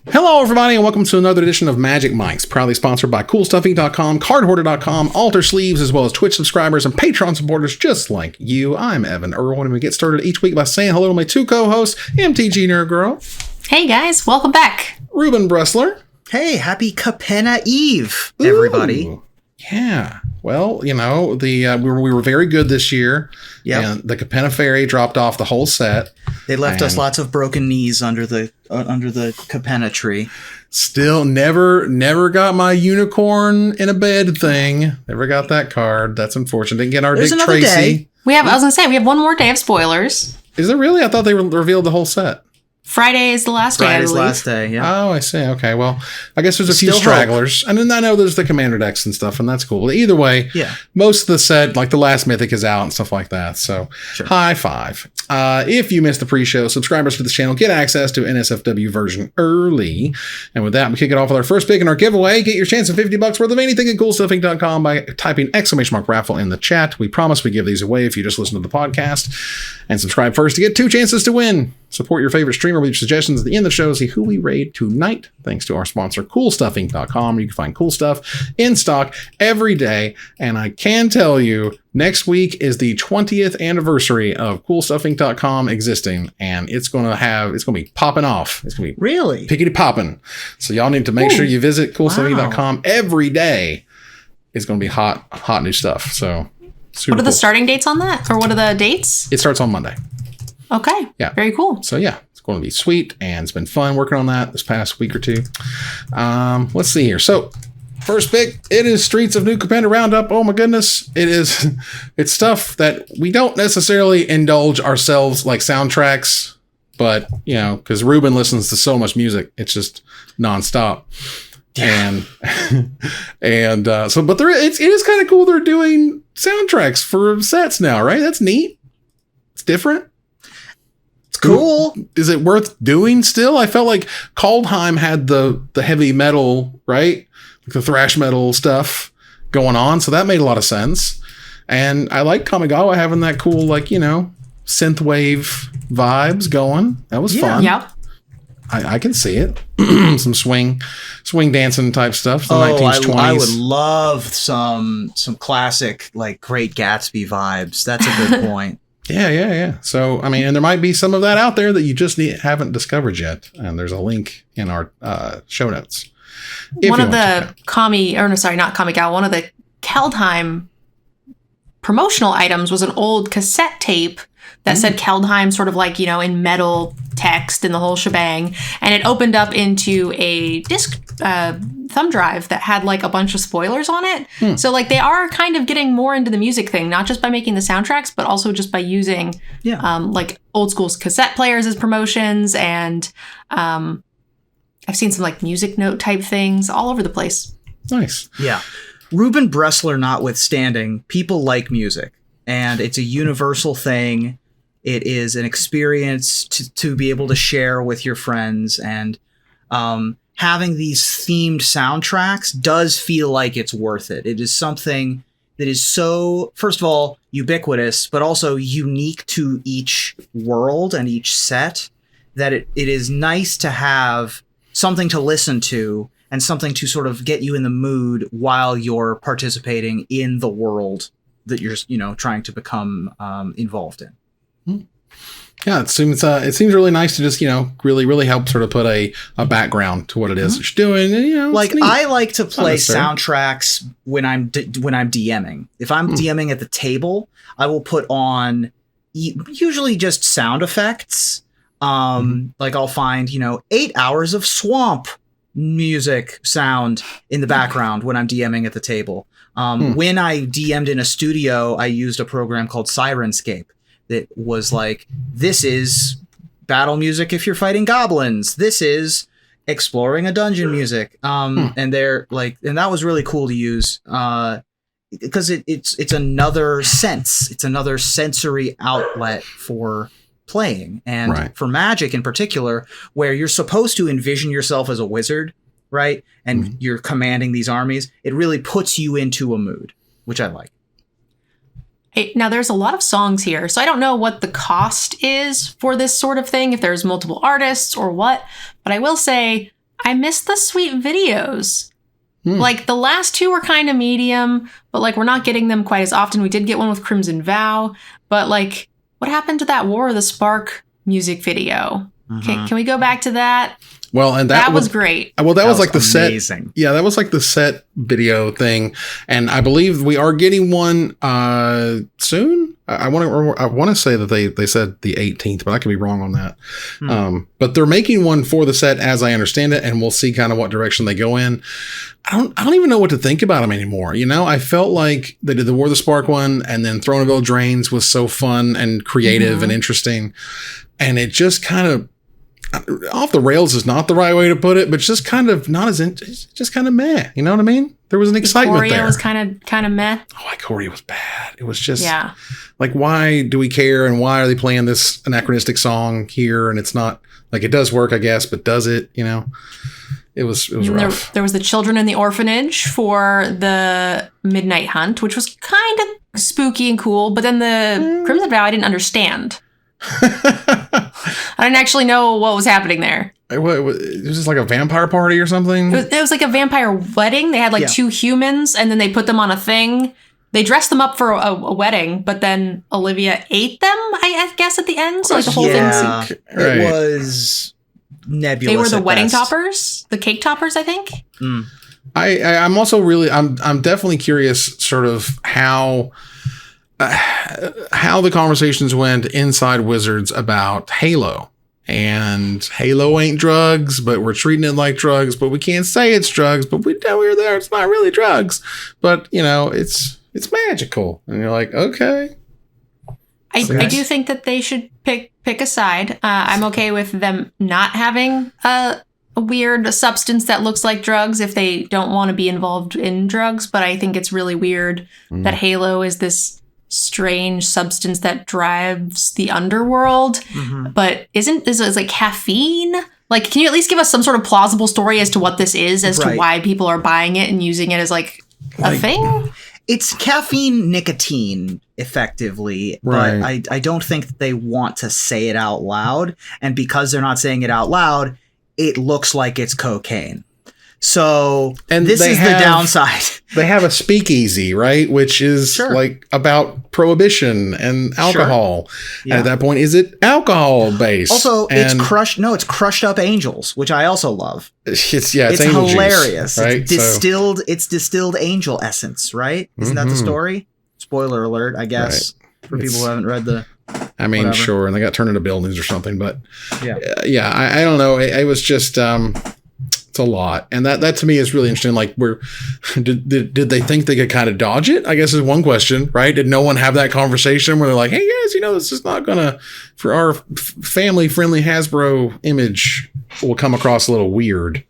Hello, everybody, and welcome to another edition of Magic Mics, proudly sponsored by CoolStuffing.com, CardHoarder.com, Altersleeves, as well as Twitch subscribers and Patreon supporters just like you. I'm Evan Irwin, and we get started each week by saying hello to my two co-hosts, MTG Nerd Girl. Hey, guys. Welcome back. Ruben Bressler. Hey, happy Capenna Eve, everybody. Ooh, yeah. Well, you know, we were very good this year. Yeah. And the Capenna Fairy dropped off the whole set. They left us lots of broken knees under the Capenna tree. Still never got my unicorn in a bed thing. Never got that card. That's unfortunate. Didn't get our Dick Tracy. Day. I was going to say, we have one more day of spoilers. Is there really? I thought they revealed the whole set. Friday is the last day, I believe. Friday's last day, yeah. Oh, I see. Okay, well, I guess there's a few stragglers. And then I know there's the Commander decks and stuff, and that's cool. Either way, yeah. Most of the set, like the last Mythic is out and stuff like that. So, sure. High five. If you missed the pre-show, subscribers to this channel get access to NSFW version early. And with that, we kick it off with our first pick in our giveaway. Get your chance of $50 worth of anything at CoolStuffing.com by typing !raffle in the chat. We promise we give these away if you just listen to the podcast. And subscribe first to get 2 chances to win. Support your favorite streamer with your suggestions at the end of the show. See who we raid tonight. Thanks to our sponsor, CoolStuffing.com, where you can find cool stuff in stock every day. And I can tell you, next week is the 20th anniversary of CoolStuffing.com existing, and it's going to be popping off. It's going to be really pickety popping. So y'all need to make sure you visit CoolStuffing.com every day. It's going to be hot new stuff. So, what are the starting dates on that, or what are the dates? It starts on Monday. Okay. Yeah. Very cool. So yeah, it's going to be sweet, and it's been fun working on that this past week or two. Let's see here. So first pick, it is Streets of New Capenna Roundup. Oh my goodness. It's stuff that we don't necessarily indulge ourselves like soundtracks, but you know, because Ruben listens to so much music, it's just nonstop. Yeah. But it is kind of cool they're doing soundtracks for sets now, right? That's neat. It's different. Cool. Is it worth doing still? I felt like Kaldheim had the heavy metal, right? Like the thrash metal stuff going on. So that made a lot of sense. And I like Kamigawa having that cool, like, you know, synthwave vibes going. That was fun. Yeah. I can see it. Some swing dancing type stuff. The 1920s. I would love some classic, like, Great Gatsby vibes. That's a good point. Yeah. So, I mean, and there might be some of that out there that you just haven't discovered yet. And there's a link in our show notes. One of the one of the Kaldheim promotional items was an old cassette tape that said Kaldheim sort of like, you know, in metal text and the whole shebang. And it opened up into a disc thumb drive that had like a bunch of spoilers on it. So like they are kind of getting more into the music thing, not just by making the soundtracks, but also just by using like old school cassette players as promotions. And I've seen some like music note type things all over the place. Nice. Yeah. Ruben Bressler notwithstanding, people like music, and it's a universal thing. It is an experience to be able to share with your friends, and having these themed soundtracks does feel like it's worth it. It is something that is so, first of all, ubiquitous, but also unique to each world and each set, that it is nice to have something to listen to and something to sort of get you in the mood while you're participating in the world that you're, you know, trying to become involved in. Yeah, it seems really nice to just, you know, really help sort of put a background to what it is that you're doing. And, you know, like I like to play soundtracks when I'm DMing. If I'm DMing at the table, I will put on usually just sound effects. Like I'll find, you know, 8 hours of swamp music sound in the background when I'm DMing at the table. When I DM'd in a studio, I used a program called Sirenscape that was like, this is battle music if you're fighting goblins. This is exploring a dungeon music. And they're like, and that was really cool to use because it's another sense. It's another sensory outlet for playing. And for Magic in particular, where you're supposed to envision yourself as a wizard, right? And you're commanding these armies, it really puts you into a mood, which I like. Hey, now, there's a lot of songs here, so I don't know what the cost is for this sort of thing, if there's multiple artists or what. But I will say I miss the sweet videos. Like, the last two were kind of medium, but, like, we're not getting them quite as often. We did get one with Crimson Vow, but, like, what happened to that War of the Spark music video? Can we go back to that? Well, and that was great. Well, that was like the amazing. set. Yeah, that was like the set video thing, and I believe we are getting one soon. I want to say that they said the 18th, but I could be wrong on that. But they're making one for the set, as I understand it, and we'll see kind of what direction they go in. I don't even know what to think about them anymore. You know, I felt like they did the War of the Spark one, and then Throneville Drains was so fun and creative and interesting, and it just kind of. Off the rails is not the right way to put it, but just kind of not as just kind of meh. You know what I mean? There was an excitement there. Ikoria was kind of meh. Oh, Ikoria was bad. It was just like, why do we care? And why are they playing this anachronistic song here? And it's not like, it does work, I guess, but does it? You know, it was rough. There was the Children in the Orphanage for the Midnight Hunt, which was kind of spooky and cool. But then the Crimson Vow, I didn't understand. I didn't actually know what was happening there. It was just like a vampire party or something. It was like a vampire wedding. They had like two humans, and then they put them on a thing. They dressed them up for a wedding, but then Olivia ate them, I guess, at the end. So like the whole thing. It was nebulous. They were the wedding toppers, the cake toppers, I think. I'm also really, I'm definitely curious, sort of how the conversations went inside Wizards about Halo. And Halo ain't drugs, but we're treating it like drugs, but we can't say it's drugs, but we know we're there. It's not really drugs, but you know, it's magical. And you're like, okay. I do think that they should pick a side. I'm okay with them not having a weird substance that looks like drugs if they don't want to be involved in drugs. But I think it's really weird that Halo is this strange substance that drives the underworld, but is it like caffeine? Like, can you at least give us some sort of plausible story as to what this is, as to why people are buying it and using it as like a thing? It's caffeine nicotine, effectively, but I don't think that they want to say it out loud, and because they're not saying it out loud, it looks like it's cocaine. So, and this is the downside. They have a speakeasy, right? Which is like about prohibition and alcohol. And at that point, is it alcohol based? Also, it's crushed up angels, which I also love. It's hilarious. Juice, right? It's distilled angel essence, right? Isn't that the story? Spoiler alert, I guess, for people who haven't read the. I mean, sure, and they got turned into buildings or something, but I don't know. It was just. A lot, and that to me is really interesting. Like, did they think they could kind of dodge it? I guess is one question, right? Did no one have that conversation where they're like, hey guys, this is not gonna, for our family friendly Hasbro image, will come across a little weird.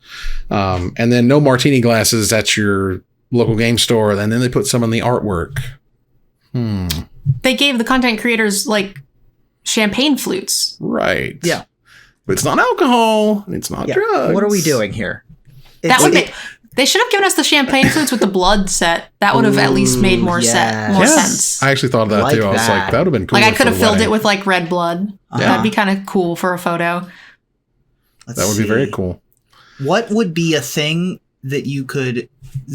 And then no martini glasses at your local game store, and then they put some in the artwork. They gave the content creators like champagne flutes, right? Yeah. But it's not alcohol. It's not drugs. What are we doing here? They should have given us the champagne flutes with the blood set. That would have at least made more sense. I actually thought of that too. I was like, that would have been cool. Like, I could have filled it with like red blood. That'd be kind of cool for a photo. That would be very cool. What would be a thing that you could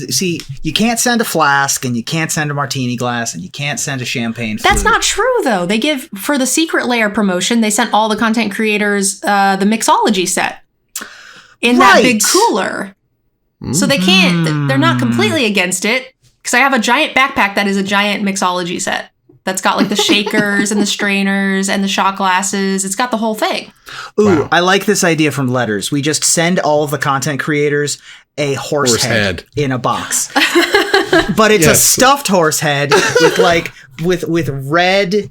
see? You can't send a flask, and you can't send a martini glass, and you can't send a champagne flute. That's not true, though. They give, for the Secret Lair promotion, they sent all the content creators the mixology set in that big cooler. So they can't, they're not completely against it, because I have a giant backpack that is a giant mixology set. That's got like the shakers and the strainers and the shot glasses. It's got the whole thing. Ooh, I like this idea from Letters. We just send all of the content creators a horse head in a box. But it's a stuffed horse head with like with red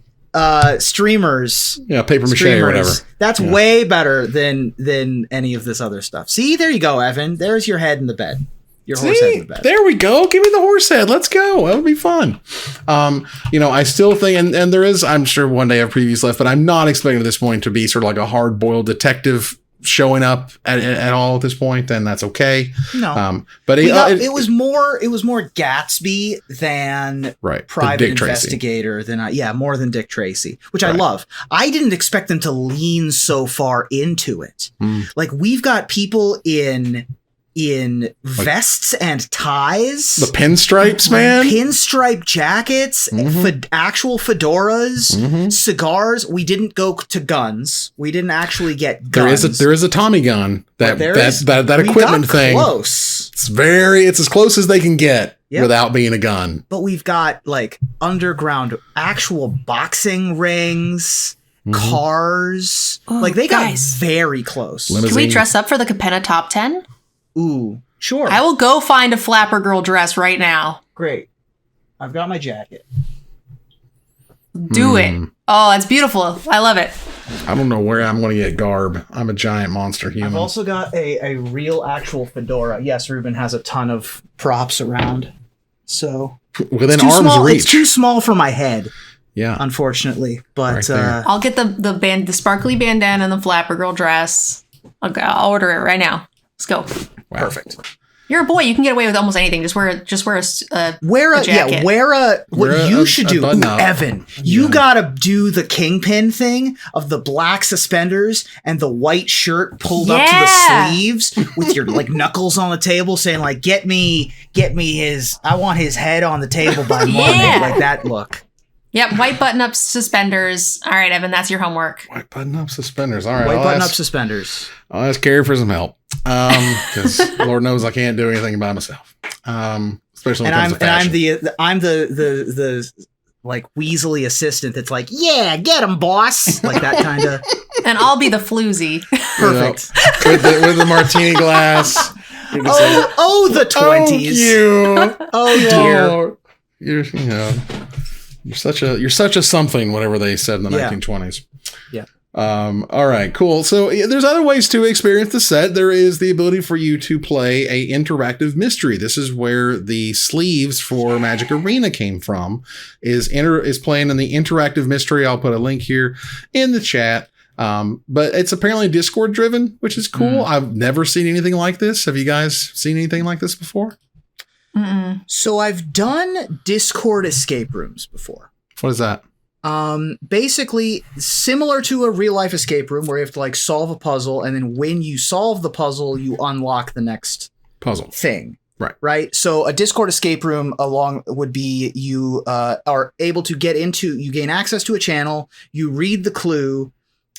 streamers. Yeah, paper mache or whatever. That's way better than any of this other stuff. See, there you go, Evan. There's your head in the bed. Your horse head in the bed. There we go. Give me the horse head. Let's go. That would be fun. I still think, and there is, I'm sure one day I have previews left, but I'm not expecting at this point to be sort of like a hard-boiled detective showing up at all at this point, then that's okay. No, but it was more Gatsby than private investigator more than Dick Tracy, which I love. I didn't expect them to lean so far into it. Like, we've got people in vests and ties, the pinstripes, man, pinstripe jackets, actual fedoras, cigars. We didn't go to guns. We didn't actually get guns. There is a Tommy gun that equipment thing. Close. It's as close as they can get without being a gun. But we've got like underground actual boxing rings. Cars. Like, they got very close. Limousine. Can we dress up for the Capenna top 10? Ooh, sure. I will go find a flapper girl dress right now. Great. I've got my jacket. Do it. Oh, it's beautiful. I love it. I don't know where I'm going to get garb. I'm a giant monster human. I've also got a real actual fedora. Yes, Ruben has a ton of props around. So within arm's reach. It's too small for my head. Yeah. Unfortunately. But I'll get the sparkly bandana and the flapper girl dress. I'll order it right now. Let's go. Wow. Perfect. You're a boy. You can get away with almost anything. Just wear a jacket. What you should do, Evan. You gotta do the kingpin thing of the black suspenders and the white shirt pulled up to the sleeves with your like knuckles on the table, saying like, "Get me I want his head on the table by Monday." Like that look. Yep, white button-up suspenders. All right, Evan, that's your homework. White button-up suspenders. All right, white button-up suspenders. I'll ask Carrie for some help, because Lord knows I can't do anything by myself. Especially when it comes to fashion. I'm the like Weasley assistant that's like, yeah, get him, boss, like that kind of. And I'll be the floozy. Perfect. With the martini glass. The 20s. Oh dear. You're such a something, whatever they said in the 1920s. Yeah. All right, cool. So there's other ways to experience the set. There is the ability for you to play a interactive mystery. This is where the sleeves for Magic Arena came from, is playing in the interactive mystery. I'll put a link here in the chat. But it's apparently Discord driven, which is cool. I've never seen anything like this. Have you guys seen anything like this before? So I've done Discord escape rooms before. What is that? Basically similar to a real life escape room where you have to like solve a puzzle, and then when you solve the puzzle, you unlock the next puzzle thing. Right. So a Discord escape room would be you are able to you gain access to a channel, you read the clue,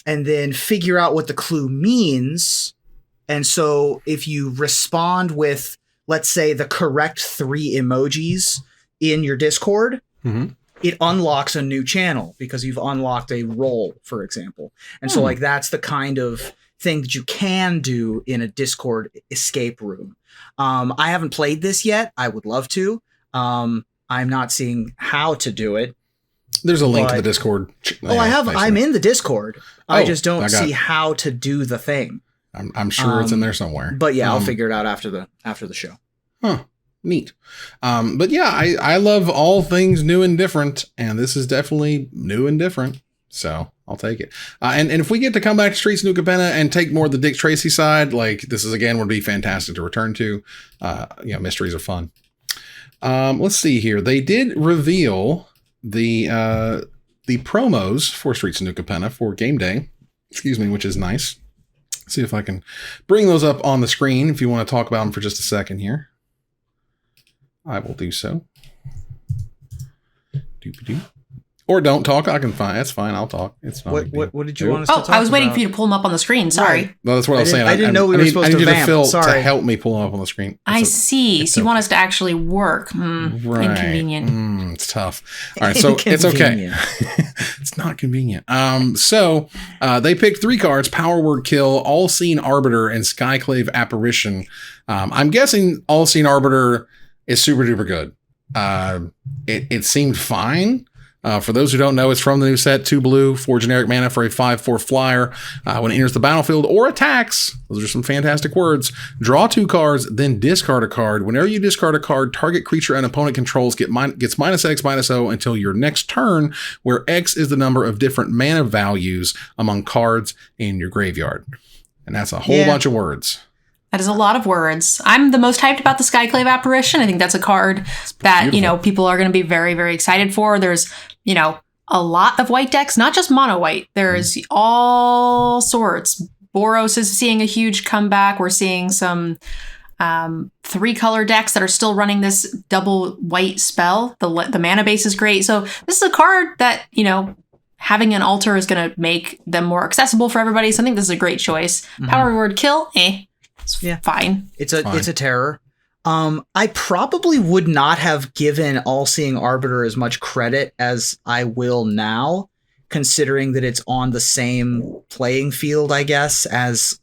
and then figure out what the clue means. And so if you respond with, let's say, the correct 3 emojis in your Discord, it unlocks a new channel because you've unlocked a role, for example. And so like that's the kind of thing that you can do in a Discord escape room. I haven't played this yet. I would love to. I'm not seeing how to do it. There's a link to the Discord. I'm in the Discord. I just don't see how to do the thing. I'm sure it's in there somewhere. But yeah, I'll figure it out after the show. Huh. Neat. But yeah, I love all things new and different, and this is definitely new and different. So I'll take it. And if we get to come back to Streets New Capenna and take more of the Dick Tracy side, like this is again would be fantastic to return to. Mysteries are fun. Let's see here. They did reveal the promos for Streets New Capenna for game day. Which is nice. See if I can bring those up on the screen if you want to talk about them for just a second here. I will do so. Doop-a-doo. Or don't talk. I can find. That's fine. I'll talk. It's not. What did you want us to talk about? I was waiting for you to pull them up on the screen. Sorry. Right. No, that's what I was saying. I didn't know we were supposed to vamp. Phil Sorry. to help me pull them up on the screen. I see. So you want us to actually work. Right. Inconvenient. It's tough. All right. So it's okay. It's not convenient. So they picked 3 cards: Power Word Kill, All Seen Arbiter, and Skyclave Apparition. I'm guessing All Seen Arbiter is super duper good. It seemed fine. For those who don't know, it's from the new set, 2 blue, 4 generic mana for a 5/4 flyer. When it enters the battlefield or attacks, those are some fantastic words, draw 2 cards, then discard a card. Whenever you discard a card, target creature an opponent controls gets -X, -O until your next turn, where X is the number of different mana values among cards in your graveyard. And that's a whole bunch of words. That is a lot of words. I'm the most hyped about the Skyclave Apparition. I think that's a card that, people are going to be very, very excited for. There's, a lot of white decks, not just mono white. There's all sorts. Boros is seeing a huge comeback. We're seeing some 3-color decks that are still running this double white spell. The mana base is great. So this is a card that, having an altar is going to make them more accessible for everybody. So I think this is a great choice. Power word kill, it's fine. It's a terror. I probably would not have given All-Seeing Arbiter as much credit as I will now, considering that it's on the same playing field, I guess, as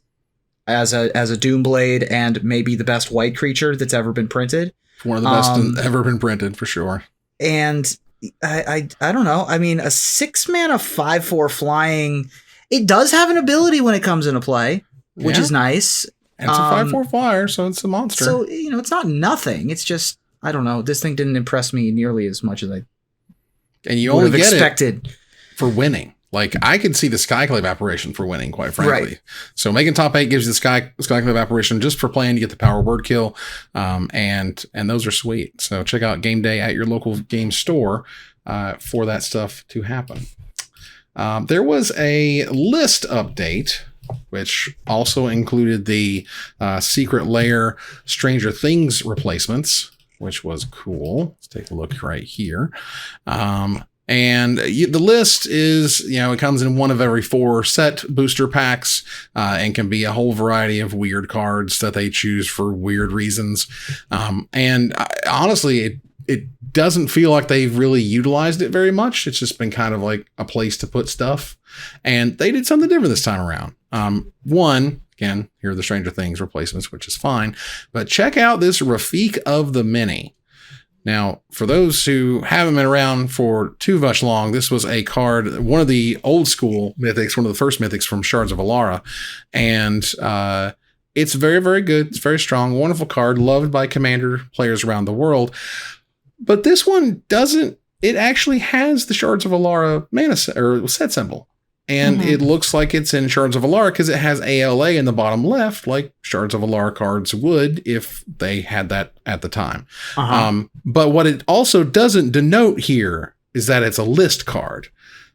a Doomblade and maybe the best white creature that's ever been printed. One of the best ever been printed, for sure. And I don't know. I mean, a 6-mana 5/4 flying, it does have an ability when it comes into play, which is nice. And it's a 5/4 flyer, so it's a monster. So, it's not nothing. It's just, I don't know. This thing didn't impress me nearly as much as I would have expected. It for winning. Like, I could see the Skyclave Apparition for winning, quite frankly. Right. So making top 8 gives you the Skyclave Apparition just for playing to get the power word kill. And those are sweet. So check out Game Day at your local game store for that stuff to happen. There was a list update, which also included the Secret Lair Stranger Things replacements, which was cool. Let's take a look right here. And the list is, it comes in one of every 4 set booster packs and can be a whole variety of weird cards that they choose for weird reasons. Honestly, it doesn't feel like they've really utilized it very much. It's just been kind of like a place to put stuff. And they did something different this time around. One, again, here are the Stranger Things replacements, which is fine. But check out this Rafik of the Many. Now, for those who haven't been around for too much long, this was a card, one of the old school mythics, one of the first mythics from Shards of Alara. And it's very, very good. It's very strong, wonderful card, loved by Commander players around the world. But this one doesn't, it actually has the Shards of Alara mana set symbol. And it looks like it's in Shards of Alara because it has ALA in the bottom left, like Shards of Alara cards would if they had that at the time. But what it also doesn't denote here is that it's a list card.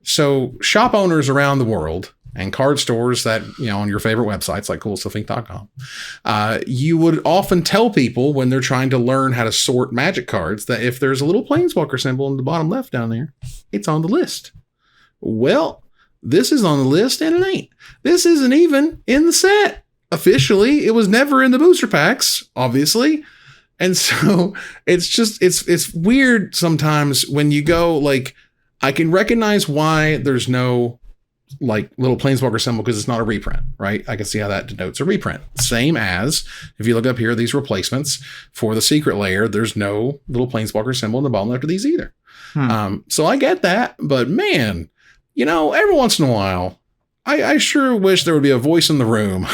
So shop owners around the world and card stores that, on your favorite websites like coolstuffinc.com, you would often tell people when they're trying to learn how to sort Magic cards that if there's a little Planeswalker symbol in the bottom left down there, it's on the list. Well, this is on the list and it ain't. This isn't even in the set. Officially, it was never in the booster packs, obviously. And so it's weird sometimes when you go, like, I can recognize why there's no like little Planeswalker symbol because it's not a reprint, right? I can see how that denotes a reprint. Same as if you look up here, these replacements for the Secret Lair, there's no little Planeswalker symbol in the bottom left of these either. So I get that, but man, every once in a while, I sure wish there would be a voice in the room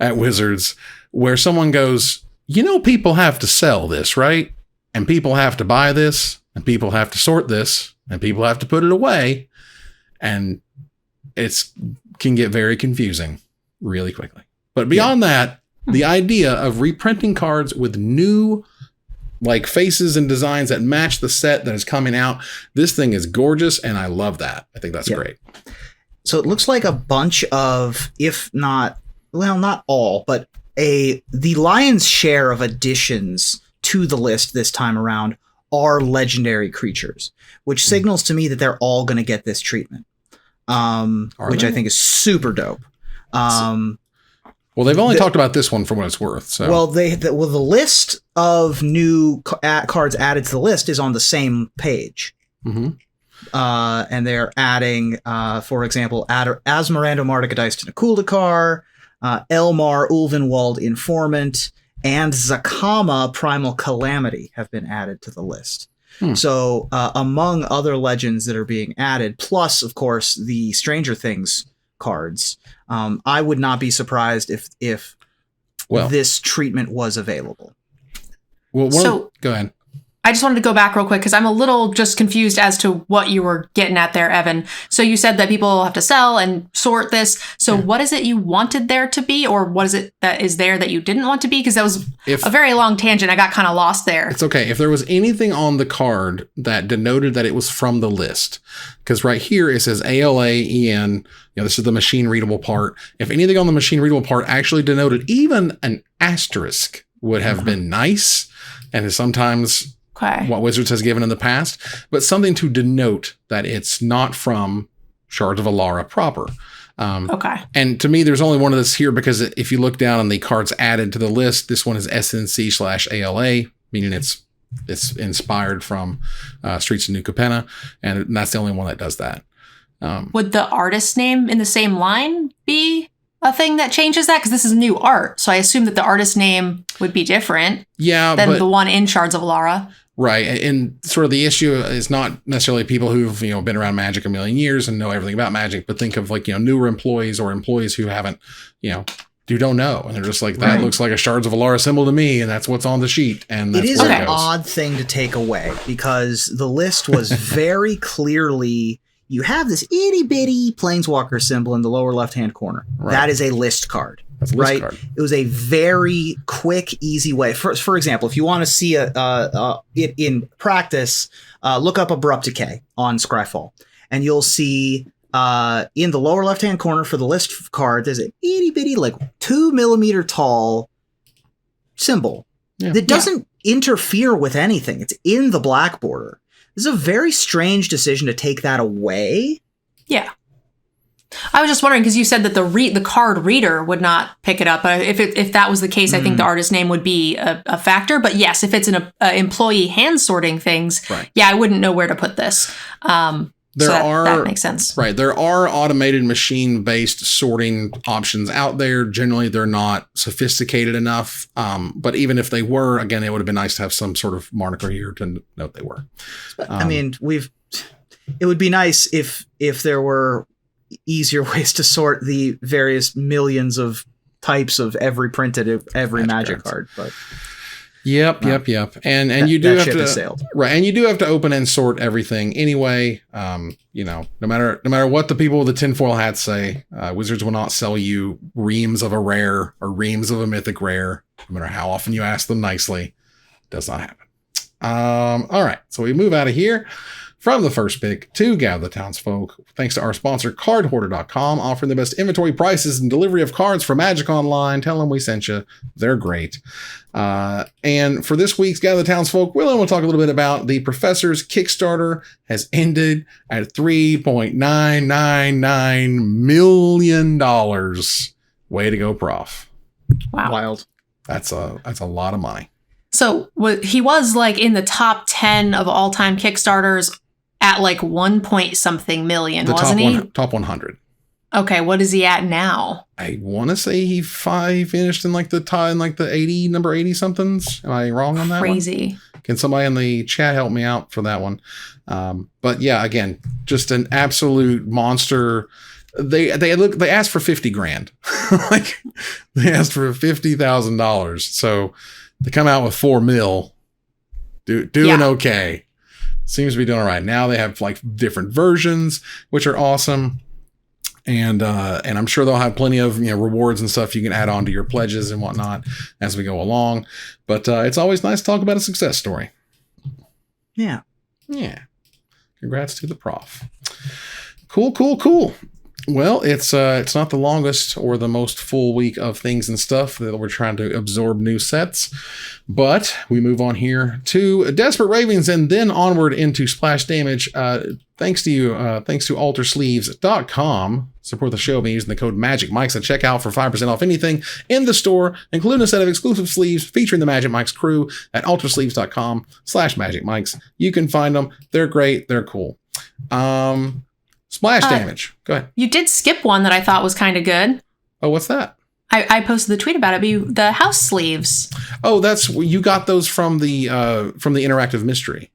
at Wizards where someone goes, people have to sell this, right? And people have to buy this, and people have to sort this, and people have to put it away. And it can get very confusing really quickly. But beyond that, the idea of reprinting cards with new like faces and designs that match the set that is coming out. This thing is gorgeous, and I love that. I think that's great. So it looks like a bunch of, if not, well, not all, but the lion's share of additions to the list this time around are legendary creatures, which signals to me that they're all going to get this treatment, which I think is super dope. Well, they've only talked about this one for what it's worth. So. Well, the list of new cards added to the list is on the same page. And they're adding, for example, Asmarando Mardigadiced to Nakuldakar, Elmar Ulvenwald Informant, and Zakama Primal Calamity have been added to the list. So among other legends that are being added, plus, of course, the Stranger Things cards, I would not be surprised if this treatment was available. Well, go ahead. I just wanted to go back real quick because I'm a little just confused as to what you were getting at there, Evan. So you said that people have to sell and sort this. So what is it you wanted there to be, or what is it that is there that you didn't want to be? Because that was a very long tangent. I got kind of lost there. It's okay. If there was anything on the card that denoted that it was from the list, because right here it says ALAEN, this is the machine readable part. If anything on the machine readable part actually denoted even an asterisk would have been nice, and is sometimes what Wizards has given in the past, but something to denote that it's not from Shards of Alara proper. And to me, there's only one of this here because if you look down on the cards added to the list, this one is SNC/ALA, meaning it's inspired from Streets of New Capenna, and that's the only one that does that. Would the artist name in the same line be a thing that changes that? Because this is new art, so I assume that the artist name would be different than the one in Shards of Alara. Right. And sort of the issue is not necessarily people who've, been around Magic a million years and know everything about Magic, but think of newer employees or employees who haven't, who don't know. And they're just like, that looks like a Shards of Alara symbol to me. And that's what's on the sheet. And that's it is an odd thing to take away because the list was very clearly, you have this itty bitty Planeswalker symbol in the lower left-hand corner. Right. That is a list card. That's a list card. It was a very quick, easy way. For example, if you want to see it in practice, look up Abrupt Decay on Scryfall, and you'll see in the lower left-hand corner for the list card, there's an itty bitty, 2 millimeter tall symbol that doesn't interfere with anything. It's in the black border. This is a very strange decision to take that away. Yeah. I was just wondering because you said that the card reader would not pick it up. If that was the case, I think the artist name would be a factor. But yes, if it's an employee hand sorting things, I wouldn't know where to put this. That makes sense. Right. There are automated machine-based sorting options out there. Generally, they're not sophisticated enough. But even if they were, again, it would have been nice to have some sort of moniker here to note they were. It would be nice if there were easier ways to sort the various millions of types of every Magic card. But Yep. And you do have to right, and you do have to open and sort everything anyway. No matter what the people with the tinfoil hats say, Wizards will not sell you reams of a rare or reams of a mythic rare, no matter how often you ask them nicely. It does not happen. All right, so we move out of here. From the first pick to Gather the Townsfolk, thanks to our sponsor, CardHoarder.com, offering the best inventory prices and delivery of cards for Magic Online. Tell them we sent you. They're great. And for this week's Gather the Townsfolk, we'll talk a little bit about the Professor's Kickstarter has ended at $3.999 million. Way to go, Prof. Wow. Wild. That's a lot of money. So he was in the top 10 of all time Kickstarters at 1 point something million, wasn't he? Top 100. Okay, what is he at now? I want to say he finished in the 80 number 80 somethings. Am I wrong on that? Crazy. Can somebody in the chat help me out for that one? But yeah, again, just an absolute monster. They asked for $50,000. They asked for $50,000. So they come out with $4 million. Doing okay. Seems to be doing all right. Now they have different versions, which are awesome. And I'm sure they'll have plenty of rewards and stuff you can add on to your pledges and whatnot as we go along. But it's always nice to talk about a success story. Yeah. Congrats to the Prof. Cool. Well, it's not the longest or the most full week of things and stuff that we're trying to absorb new sets, but we move on here to Desperate Ravens and then onward into Splash Damage. Thanks to Altersleeves.com. Support the show by using the code MagicMikes at checkout for 5% off anything in the store, including a set of exclusive sleeves featuring the Magic Mikes crew at Altersleeves.com/MagicMikes. You can find them. They're great. They're cool. Splash Damage. Go ahead. You did skip one that I thought was kind of good. Oh, what's that? I posted the tweet about it. But the house sleeves. Oh, you got those from the interactive mystery.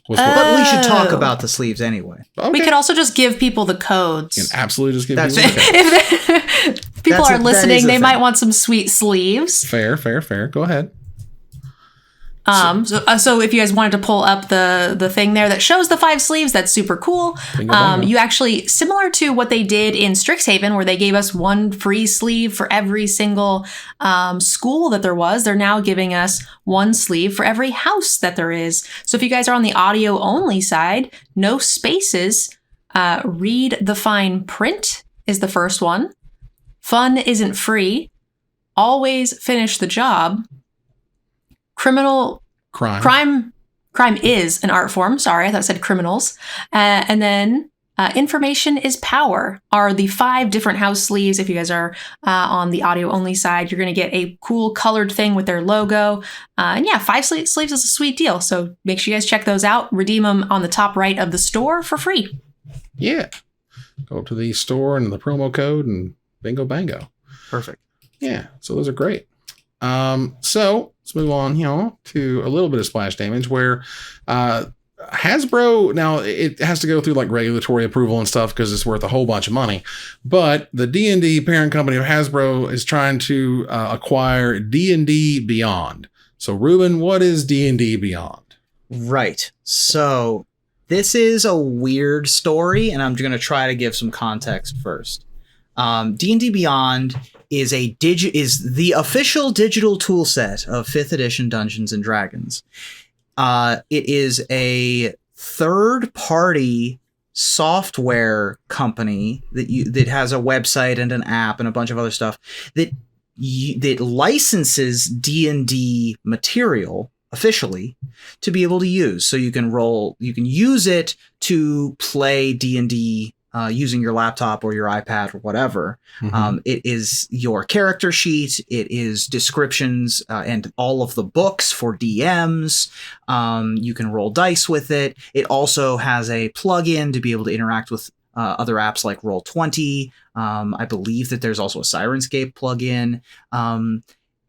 But we should talk about the sleeves anyway. Okay. We could also just give people the codes. You can absolutely just give people the codes. If people are listening, they might want some sweet sleeves. Fair. Go ahead. So if you guys wanted to pull up the thing there that shows the 5 sleeves, that's super cool. You actually, similar to what they did in Strixhaven, where they gave us 1 free sleeve for every single school that there was, they're now giving us 1 sleeve for every house that there is. So if you guys are on the audio only side, no spaces, read the fine print is the first one. Fun isn't free. Always finish the job. Crime is an art form. Sorry, I thought it said criminals. And then information is power are the 5 different house sleeves. If you guys are on the audio only side, you're going to get a cool colored thing with their logo. And yeah, 5 sleeves is a sweet deal. So make sure you guys check those out. Redeem them on the top right of the store for free. Yeah. Go up to the store and the promo code and bingo bango. Perfect. Yeah. So those are great. So let's move on, to a little bit of splash damage where, Hasbro, now it has to go through like regulatory approval and stuff because it's worth a whole bunch of money, but the D&D parent company of Hasbro is trying to acquire DNDBeyond. So Ruben, what is DNDBeyond? Right. So this is a weird story, and I'm going to try to give some context first. DNDBeyond is the official digital tool set of 5th edition Dungeons and Dragons. It is a third-party software company that has a website and an app and a bunch of other stuff that licenses D&D material officially to be able to use. So you can use it to play D&D using your laptop or your iPad or whatever. Mm-hmm. It is your character sheet. It is descriptions and all of the books for DMs. You can roll dice with it. It also has a plugin to be able to interact with other apps like Roll20. I believe that there's also a Sirenscape plugin.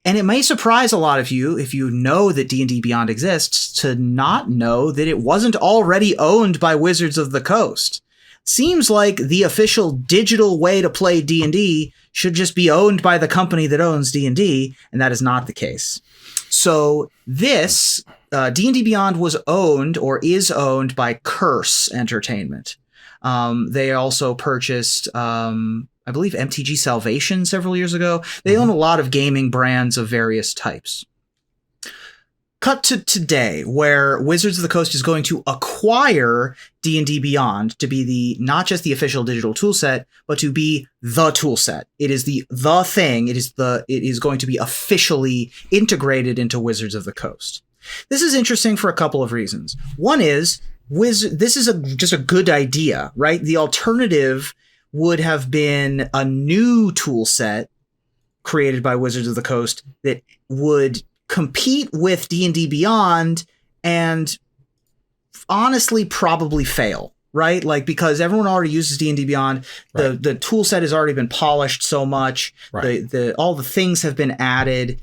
And it may surprise a lot of you, if you know that D&D Beyond exists, to not know that it wasn't already owned by Wizards of the Coast. Seems like the official digital way to play D&D should just be owned by the company that owns D&D, and that is not the case. So this, D&D Beyond was owned or is owned by Curse Entertainment. They also purchased, I believe, MTG Salvation several years ago. They own a lot of gaming brands of various types. Cut to today, where Wizards of the Coast is going to acquire D&D Beyond to be not just the official digital toolset, but to be the toolset. It is the thing. It is going to be officially integrated into Wizards of the Coast. This is interesting for a couple of reasons. One is this is just a good idea, right? The alternative would have been a new toolset created by Wizards of the Coast that would compete with D&D Beyond and honestly probably fail, right? Like, because everyone already uses D&D Beyond. Right. The tool set has already been polished so much. Right. All the things have been added.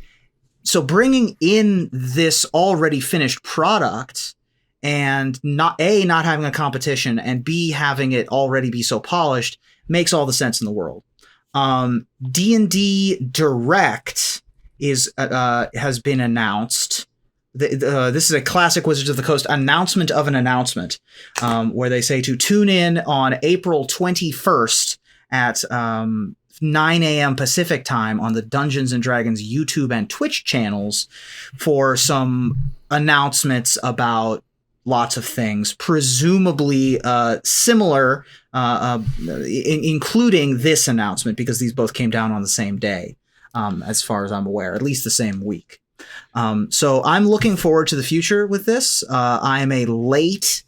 So bringing in this already finished product and not having a competition and B, having it already be so polished makes all the sense in the world. D&D Direct has been announced. This is a classic Wizards of the Coast announcement of an announcement, where they say to tune in on April 21st at 9 a.m. Pacific time on the Dungeons & Dragons YouTube and Twitch channels for some announcements about lots of things, presumably similar, including this announcement, because these both came down on the same day. As far as I'm aware, at least the same week. So I'm looking forward to the future with this. I am a late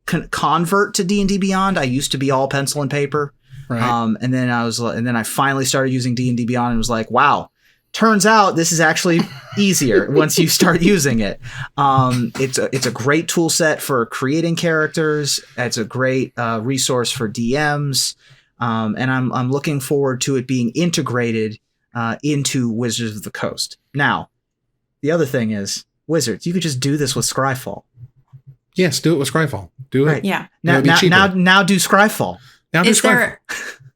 convert to D&D Beyond. I used to be all pencil and paper. Right. And then I finally started using D&D Beyond and was like, wow, turns out this is actually easier once you start using it. It's a great tool set for creating characters. It's a great resource for DMs. And I'm looking forward to it being integrated into Wizards of the Coast. Now, the other thing is, Wizards, you could just do this with Scryfall. Yes, do it with Scryfall. Do it. Right. Yeah. Now do Scryfall.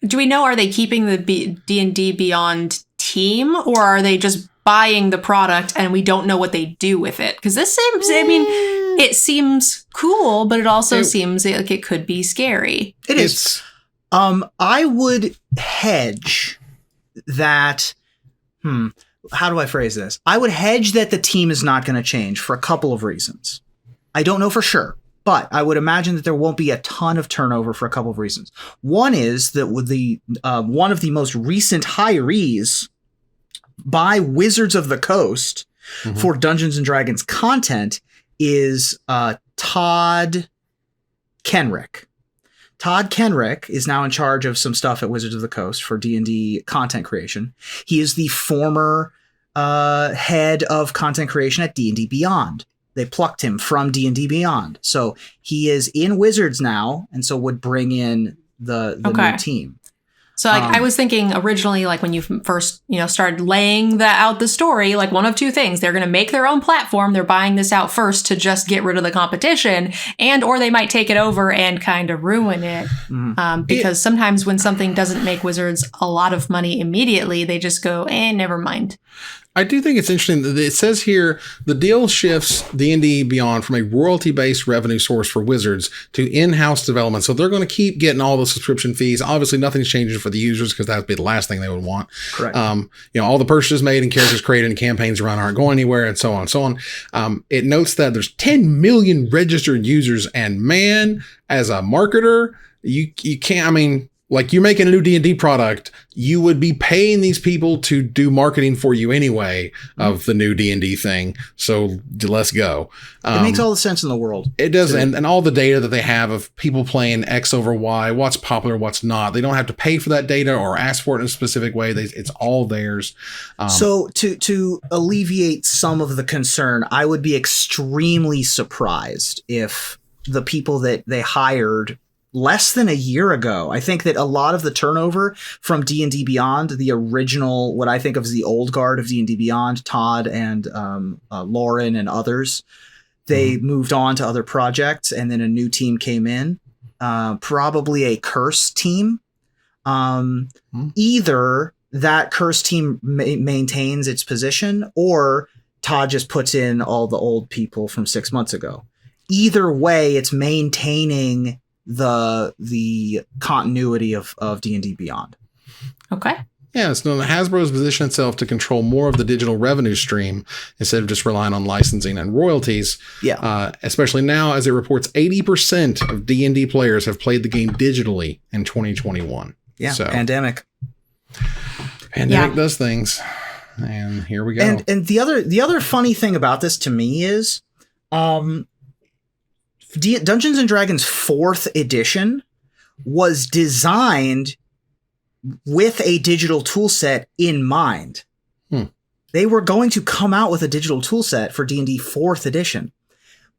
Do we know, are they keeping the D&D Beyond team, or are they just buying the product and we don't know what they do with it. Because this seems, I mean, it seems cool, but it also seems like it could be scary. It is. I would hedge that. How do I phrase this? I would hedge that the team is not going to change for a couple of reasons. I don't know for sure, but I would imagine that there won't be a ton of turnover for a couple of reasons. One is that with the one of the most recent hirees by Wizards of the Coast for Dungeons and Dragons content is Todd Kenrick. Todd Kenrick is now in charge of some stuff at Wizards of the Coast for D&D content creation. He is the former head of content creation at DNDBeyond. They plucked him from DNDBeyond. So he is in Wizards now, and so would bring in the new team. So like I was thinking originally, like when you first, started laying out the story, like one of two things. They're going to make their own platform. They're buying this out first to just get rid of the competition, or they might take it over and kind of ruin it. Because sometimes when something doesn't make Wizards a lot of money immediately, they just go, never mind. I do think it's interesting that it says here the deal shifts D&D Beyond from a royalty-based revenue source for Wizards to in-house development. So they're going to keep getting all the subscription fees. Obviously, nothing's changing for the users because that would be the last thing they would want. Correct. All the purchases made and characters created and campaigns run aren't going anywhere, and so on and so on. It notes that there's 10 million registered users, and man, as a marketer, you can't. I mean, like you're making a new D&D product, you would be paying these people to do marketing for you anyway of the new D&D thing. So let's go. It makes all the sense in the world. It does. And all the data that they have of people playing X over Y, what's popular, what's not. They don't have to pay for that data or ask for it in a specific way. It's all theirs. So to alleviate some of the concern, I would be extremely surprised if the people that they hired less than a year ago. I think that a lot of the turnover from D&D Beyond, the original, what I think of as the old guard of D&D Beyond, Todd and Lauren and others, they moved on to other projects, and then a new team came in, probably a curse team. Either that curse team maintains its position, or Todd just puts in all the old people from 6 months ago. Either way, it's maintaining the continuity of D&D Beyond. Okay. Yeah, so Hasbro has positioned itself to control more of the digital revenue stream instead of just relying on licensing and royalties. Yeah. Especially now, as it reports 80% of D&D players have played the game digitally in 2021. Yeah, so, Pandemic does things. And here we go. And the other funny thing about this to me is Dungeons and Dragons 4th edition was designed with a digital tool set in mind. They were going to come out with a digital tool set for D&D 4th edition,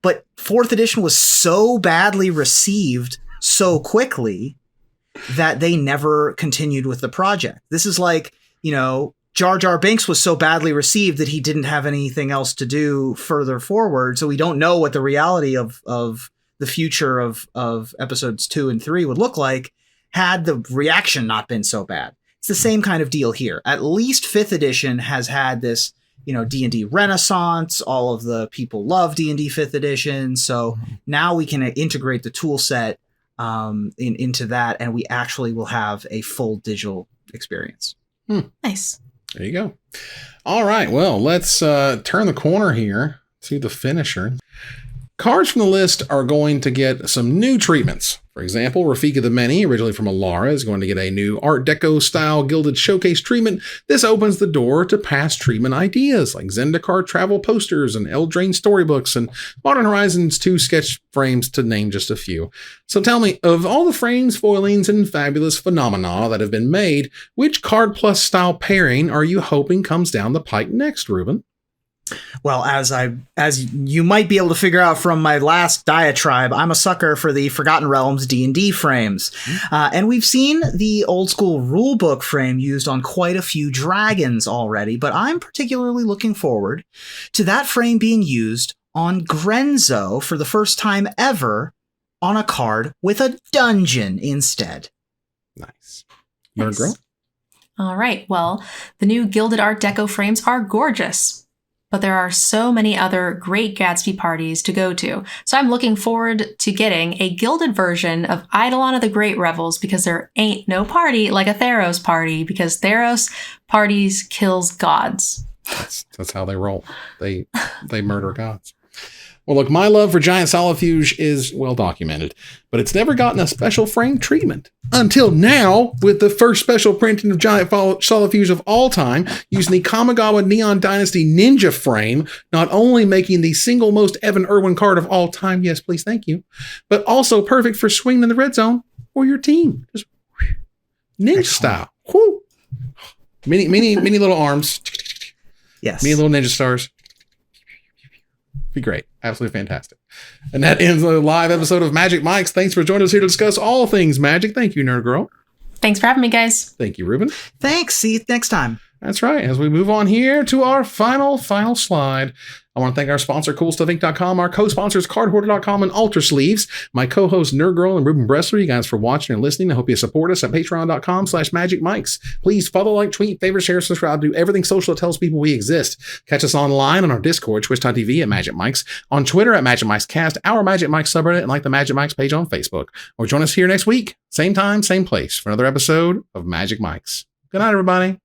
but 4th edition was so badly received so quickly that they never continued with the project. This is like, Jar Jar Binks was so badly received that he didn't have anything else to do further forward. So we don't know what the reality of the future of episodes 2 and 3 would look like had the reaction not been so bad. It's the same kind of deal here. At least 5th edition has had this, D&D renaissance. All of the people love D&D 5th edition. So now we can integrate the tool set into that, and we actually will have a full digital experience. Nice. There you go. All right. Well, let's turn the corner here to the finisher. Cards from the list are going to get some new treatments. For example, Rafika the Many, originally from Alara, is going to get a new Art Deco style gilded showcase treatment. This opens the door to past treatment ideas like Zendikar travel posters and Eldraine storybooks and Modern Horizons 2 sketch frames, to name just a few. So tell me, of all the frames, foilings, and fabulous phenomena that have been made, which Card Plus style pairing are you hoping comes down the pike next, Ruben? Well, as you might be able to figure out from my last diatribe, I'm a sucker for the Forgotten Realms D&D frames. And we've seen the old school rulebook frame used on quite a few dragons already, but I'm particularly looking forward to that frame being used on Grenzo for the first time ever on a card with a dungeon instead. Nice. Girl? All right. Well, the new gilded Art Deco frames are gorgeous, but there are so many other great Gatsby parties to go to. So I'm looking forward to getting a gilded version of Eidolon of the Great Revels, because there ain't no party like a Theros party, because Theros parties kills gods. That's how they roll. They murder gods. Well, look, my love for Giant Solifuge is well documented, but it's never gotten a special frame treatment. Until now, with the first special printing of Giant Solifuge of all time, using the Kamigawa Neon Dynasty Ninja frame, not only making the single most Evan Irwin card of all time, yes, please, thank you, but also perfect for swinging in the red zone for your team. Just ninja style. Whew. Many little arms. Yes. Many little ninja stars. Be great. Absolutely fantastic. And that ends the live episode of Magic Mike's. Thanks for joining us here to discuss all things magic. Thank you, Nerd Girl. Thanks for having me, guys. Thank you, Ruben. Thanks. See you next time. That's right. As we move on here to our final slide, I want to thank our sponsor, CoolStuffInc.com, our co-sponsors, CardHoarder.com and Altersleeves, my co-hosts, Nerd Girl and Ruben Bressler. You guys for watching and listening. I hope you support us at Patreon.com/MagicMikes. Please follow, like, tweet, favorite, share, subscribe, do everything social that tells people we exist. Catch us online on our Discord, Twitch.tv at Magic Mikes, on Twitter at Magic Mikes Cast, our Magic Mikes subreddit, and like the Magic Mikes page on Facebook. Or join us here next week, same time, same place, for another episode of Magic Mikes. Good night, everybody.